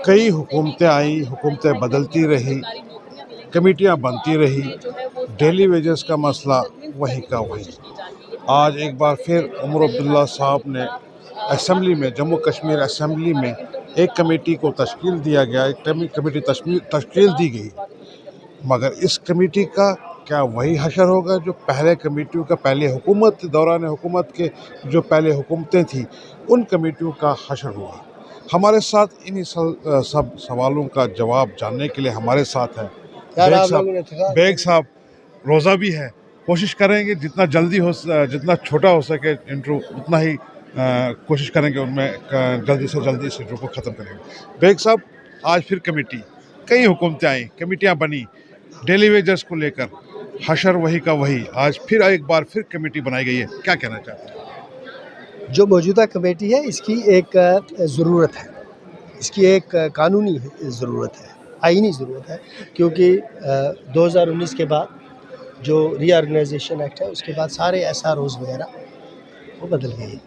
कई हुकूमतें आई, हुकूमतें बदलती रही, कमेटियाँ बनती रही, डेली वेजेस का मसला वहीं का वहीं। आज एक बार फिर उमर अब्दुल्ला साहब ने असम्बली में, जम्मू कश्मीर असम्बली में एक कमेटी को तश्कील दिया गया, एक कमेटी तश्कील दी गई, मगर इस कमेटी का क्या वही हशर होगा जो पहले कमेटियों का, पहले हुकूमत दौरान हुकूमत के जो पहले हुकूमतें थी उन कमेटियों का हशर हुआ? हमारे साथ इन्हीं सब सवालों का जवाब जानने के लिए हमारे साथ हैं बेग साहब। रोज़ा भी है, कोशिश करेंगे जितना जल्दी हो, जितना छोटा हो सके इंट्रो उतना ही कोशिश करेंगे उनमें जल्दी से जल्दी इस इंट्रो को ख़त्म करेंगे। बेग साहब, आज फिर कमेटी, कई हुकूमतें आई, कमेटियाँ बनी, डेली वेजर्स को लेकर हशर वही का वही, आज फिर एक बार फिर कमेटी बनाई गई है, क्या कहना चाहते हैं? जो मौजूदा कमेटी है इसकी एक ज़रूरत है, इसकी एक कानूनी ज़रूरत है, आईनी ज़रूरत है, क्योंकि 2019 के बाद जो रीऑर्गेनाइजेशन एक्ट है उसके बाद सारे SROs वगैरह वो बदल गए।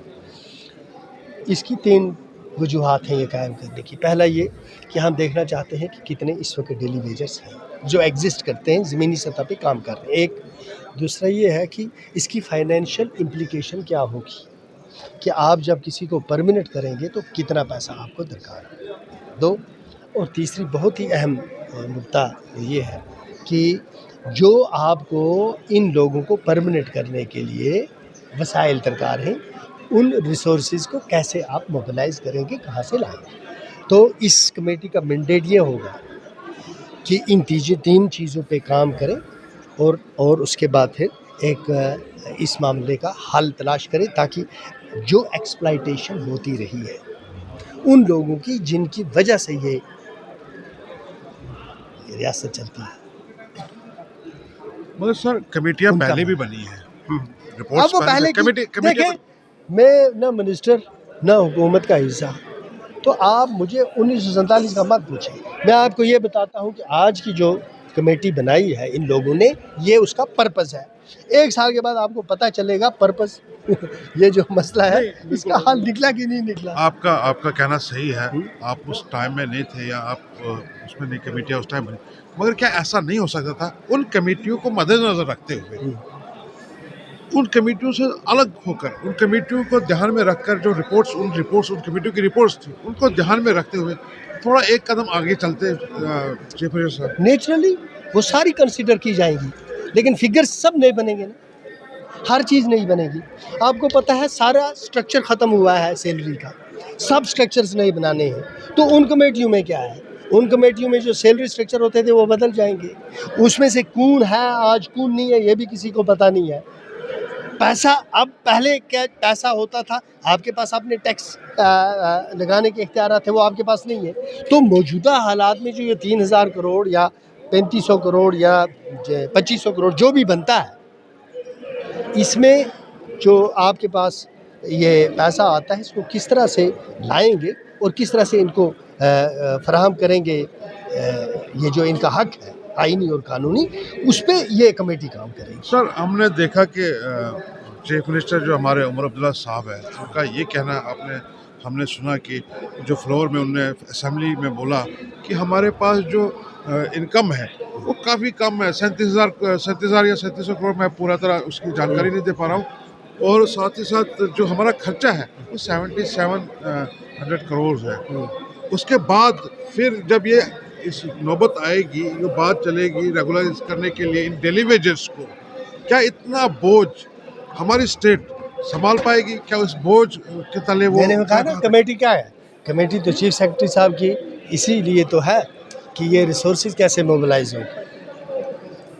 इसकी 3 वजूहात हैं ये कायम करने की। पहला ये कि हम देखना चाहते हैं कि कितने इस वक्त डेली वेजर्स हैं जो एग्जिस्ट करते हैं, ज़मीनी सतह पे काम कर रहे हैं, एक। दूसरा ये है कि इसकी फाइनेंशियल इम्प्लीकेशन क्या होगी, कि आप जब किसी को परमानेंट करेंगे तो कितना पैसा आपको दरकार है, 2। और तीसरी बहुत ही अहम मुद्दा ये है कि जो आपको इन लोगों को परमानेंट करने के लिए वसाइल दरकार हैं, उन रिसोर्सेज को कैसे आप मोबिलाइज़ करेंगे, कहाँ से लाएंगे। तो इस कमेटी का मैंडेट ये होगा कि इन 3 चीज़ों पे काम करें और उसके बाद फिर एक इस मामले का हल तलाश करें, ताकि जो एक्सप्लॉइटेशन होती रही है उन लोगों की जिनकी वजह से ये रियासत चलती है। मगर सर कमेटियाँ पहले भी बनी हैं, अब वो पहले देखें, मैं ना मिनिस्टर ना हुकूमत का हिस्सा, तो आप मुझे 1947 का मत पूछें। मैं आपको ये बताता हूँ कि आज की जो कमेटी बनाई है इन लोगों ने, ये उसका पर्पस है। 1 साल के बाद आपको पता चलेगा पर्पस ये जो मसला है इसका हल निकला कि नहीं निकला। आपका कहना सही है, आप उस टाइम में नहीं थे या आप उसमें नहीं, कमेटियाँ उस टाइम बनी, मगर क्या ऐसा नहीं हो सकता था उन कमेटियों को मद्देनजर रखते हुए, उन कमेटियों से अलग होकर, उन कमेटियों को ध्यान में रखकर जो रिपोर्ट्स उन कमेटियों की रिपोर्ट्स थी उनको ध्यान में रखते हुए थोड़ा एक कदम आगे चलते चीफ मिनिस्टर साहब? नेचुरली वो सारी कंसीडर की जाएंगी, लेकिन फिगर्स सब नहीं बनेंगे ना, हर चीज़ नहीं बनेगी। आपको पता है सारा स्ट्रक्चर ख़त्म हुआ है सैलरी का, सब स्ट्रक्चर्स नहीं बनाने हैं। तो उन कमेटियों में क्या है, उन कमेटियों में जो सैलरी स्ट्रक्चर होते थे वो बदल जाएंगे, उसमें से कौन है आज कौन नहीं है ये भी किसी को पता नहीं है। पैसा, अब पहले क्या पैसा होता था, आपके पास आपने टैक्स लगाने के इख्तियार थे, वो आपके पास नहीं है। तो मौजूदा हालात में जो ये 3000 करोड़ या 3500 करोड़ या 2500 करोड़ जो भी बनता है, इसमें जो आपके पास ये पैसा आता है इसको किस तरह से लाएंगे और किस तरह से इनको फराहम करेंगे, ये जो इनका हक है आईनी और कानूनी, उस पर ये कमेटी काम करेगी। सर हमने देखा कि चीफ मिनिस्टर जो हमारे उमर अब्दुल्ला साहब है, उनका ये कहना हमने सुना कि जो फ्लोर में उनने असेंबली में बोला कि हमारे पास जो इनकम है वो काफ़ी कम है, 37,000 या 3700 करोड़, मैं पूरा तरह उसकी जानकारी नहीं दे पा रहा हूँ, और साथ ही साथ जो हमारा खर्चा है वो 7700 करोड़ है। उसके बाद फिर जब ये इस नौबत आएगी, ये बात चलेगी रेगुलराइज करने के लिए इन डेली वेजेस को, क्या इतना बोझ हमारी स्टेट संभाल पाएगी? क्या उस बोझ के तले वो, मैंने कहा ना कमेटी क्या है, कमेटी तो चीफ सेक्रेटरी साहब की इसीलिए तो है कि ये रिसोर्सेज कैसे मोबिलाइज हो,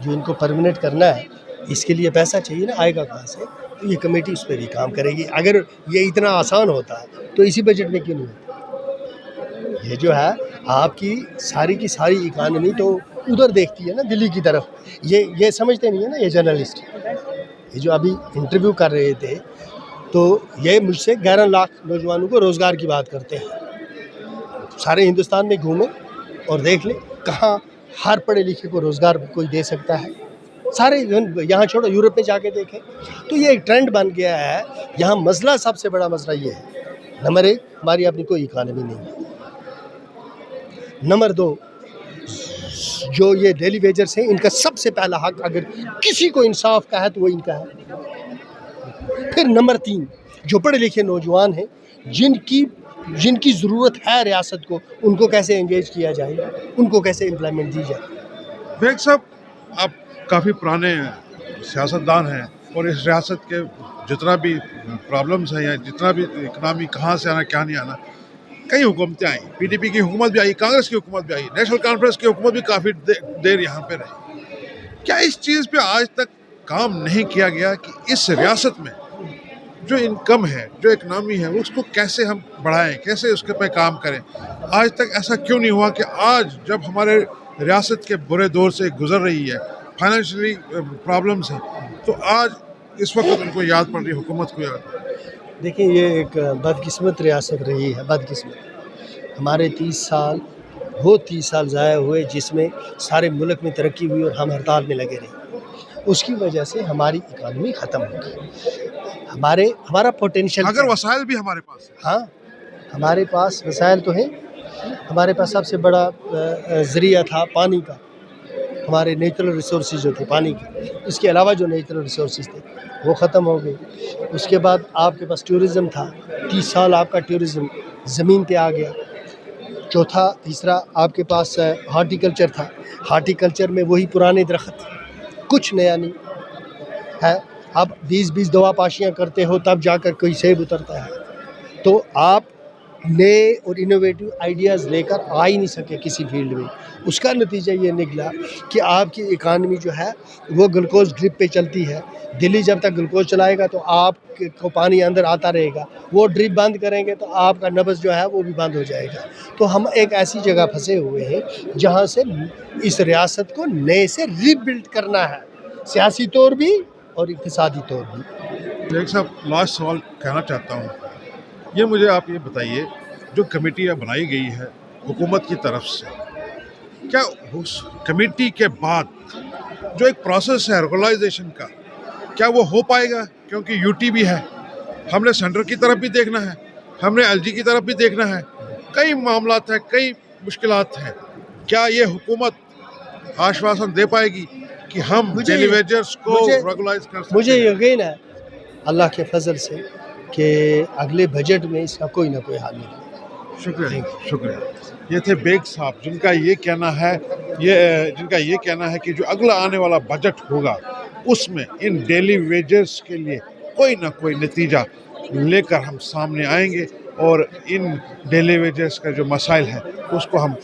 जो इनको परमानेंट करना है इसके लिए पैसा चाहिए ना, आएगा कहाँ से? तो ये कमेटी उस पर ही काम करेगी। अगर ये इतना आसान होता है तो इसी बजट में क्यों नहीं होता? ये जो है आपकी सारी की सारी इकानमी तो उधर देखती है ना, दिल्ली की तरफ। ये समझते नहीं है ना ये जर्नलिस्ट, ये जो अभी इंटरव्यू कर रहे थे, तो ये मुझसे 11 लाख नौजवानों को रोज़गार की बात करते हैं। सारे हिंदुस्तान में घूमें और देख लें कहाँ हर पढ़े लिखे को रोज़गार कोई दे सकता है। सारे यहाँ छोड़ो, यूरोप में जाके देखें तो ये एक ट्रेंड बन गया है। यहाँ मसला, सबसे बड़ा मसला ये है, नंबर 1 हमारी अपनी कोई इकानमी नहीं है, नंबर 2, जो ये डेली वेजर्स हैं इनका सबसे पहला हक अगर किसी को इंसाफ का है तो वो इनका है। फिर नंबर 3, जो पढ़े लिखे नौजवान हैं जिनकी ज़रूरत है रियासत को, उनको कैसे एंगेज किया जाए, उनको कैसे एम्प्लॉयमेंट दी जाए। बेग साहब, आप काफ़ी पुराने सियासतदान हैं और इस रियासत के जितना भी प्रॉब्लम्स हैं या जितना भी इकनॉमी कहाँ से आना क्या नहीं आना, कई हुकूमतें आई, पीडीपी की हुकूमत भी आई, कांग्रेस की हुकूमत भी आई, नेशनल कॉन्फ्रेंस की हुकूमत भी काफ़ी देर यहाँ पे रही। क्या इस चीज़ पे आज तक काम नहीं किया गया कि इस रियासत में जो इनकम है, जो इकनॉमी है, उसको कैसे हम बढ़ाएं, कैसे उसके पे काम करें? आज तक ऐसा क्यों नहीं हुआ कि आज जब हमारे रियासत के बुरे दौर से गुजर रही है, फाइनेंशियली प्रॉब्लम्स हैं, तो आज इस वक्त उनको याद पड़ रही है, हुकूमत को याद। देखिए, ये एक बदकिस्मत रियासत रही है, बदकिस्मत। हमारे 30 साल ज़ाया हुए जिसमें सारे मुल्क में तरक्की हुई और हम हड़ताल में लगे रहे। उसकी वजह से हमारी इकानमी ख़त्म हो गई। हमारा पोटेंशियल, अगर वसाइल भी हमारे पास है, हाँ, हमारे पास वसाइल तो हैं। हमारे पास सबसे बड़ा ज़रिया था पानी का, हमारे नेचुरल रिसोर्सेज जो थे पानी के। इसके अलावा जो नेचुरल रिसोर्सेज थे वो ख़त्म हो गए। उसके बाद आपके पास टूरिज़म था, 30 साल आपका टूरिज़म ज़मीन पे आ गया। तीसरा आपके पास हार्टिकल्चर था, हार्टिकल्चर में वही पुराने दरख्त, कुछ नया नहीं है। आप 20-20 दवा पाशियाँ करते हो तब जाकर कोई सेब उतरता है। तो आप नए और इनोवेटिव आइडियाज़ लेकर आ ही नहीं सके किसी फील्ड में। उसका नतीजा ये निकला कि आपकी इकानमी जो है वो ग्लूकोज ड्रिप पे चलती है। दिल्ली जब तक ग्लूकोज चलाएगा तो आपको पानी अंदर आता रहेगा, वो ड्रिप बंद करेंगे तो आपका नब्ज़ जो है वो भी बंद हो जाएगा। तो हम एक ऐसी जगह फंसे हुए हैं जहाँ से इस रियासत को नए से रीबिल्ड करना है, सियासी तौर भी और इक़्तिसादी तौर भी। एक साहब, लास्ट सवाल कहना चाहता हूँ, ये मुझे आप ये बताइए, जो कमेटियाँ बनाई गई है हुकूमत की तरफ से, क्या उस कमेटी के बाद जो एक प्रोसेस है रेगुलराइजेशन का, क्या वो हो पाएगा? क्योंकि यूटी भी है, हमने सेंटर की तरफ भी देखना है, हमने एलजी की तरफ भी देखना है, कई मामलात हैं, कई मुश्किलात हैं। क्या ये हुकूमत आश्वासन दे पाएगी कि हम डेली वेजर्स को रेगुलाइज कर सकते मुझे हैं? यकीन है अल्लाह के फजल से कि अगले बजट में इसका कोई ना कोई हल निकलेगा। शुक्रिया, शुक्रिया। ये थे बेग साहब, जिनका ये कहना है कि जो अगला आने वाला बजट होगा उसमें इन डेली वेजेस के लिए कोई ना कोई नतीजा लेकर हम सामने आएंगे और इन डेली वेजेस का जो मसाइल है उसको हम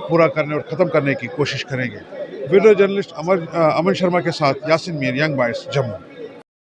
पूरा करने और ख़त्म करने की कोशिश करेंगे। वीडियो जर्नलिस्ट अमन शर्मा के साथ यासिन मीर, यंग बॉयज़, जम्मू।